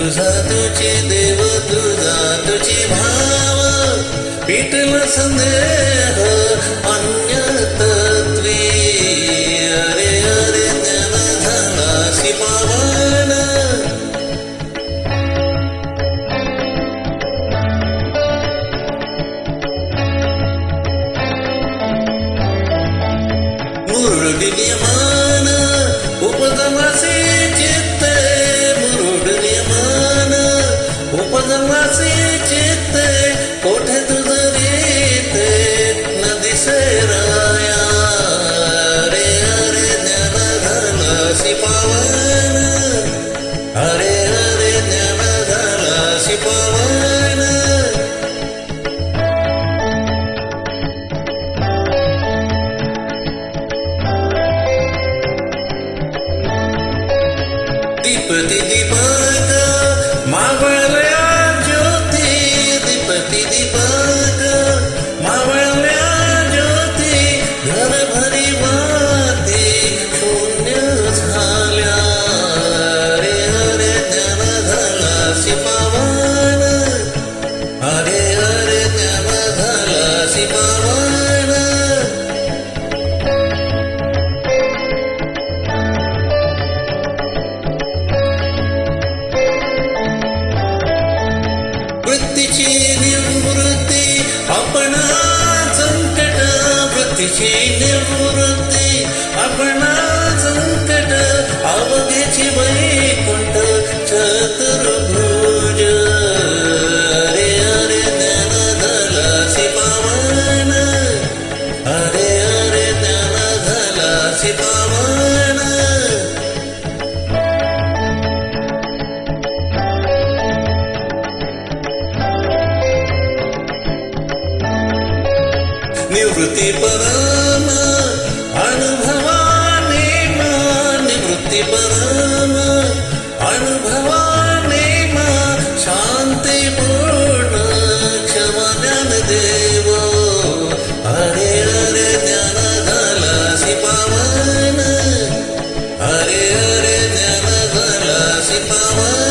तुझा तुझे देव तुझा तुझे भाव पेटला संदेह अन्यतत्वे अरे अरे ज्ञान झालासी पावन मुरुड नियमान उपगमाचे चित्ते मुरुड नियमान उपगमाचे चित्ते कोठे तुझ रीते न दिसे राया अरे अरे ज्ञान झालासी पावन अरे अरे ज्ञान झालासी पावन दीपती दीपक मावळल्या ज्योती दीपती दीपक मावळल्या ज्योती घरभरी वाती शून्य झाल्या अरे अरे ज्ञान झालासी पावन अरे अरे ज्ञान झालासी पावन वृत्तीची निवृत्ती आपणा संकट वृत्तीची निवृत्ती आपणा संकट अवघेची वैकुंठ चतुर्भुज अरे अरे ज्ञान झालासी पावन अरे अरे ज्ञान झालासी पावन निवृत्ती परम अनुभवाने निवृत्ती परम अनुभवाने शांती पूर्ण क्षमा ज्ञान देव अरे अरे ज्ञान झालासी पावन अरे अरे ज्ञान झालासी पावन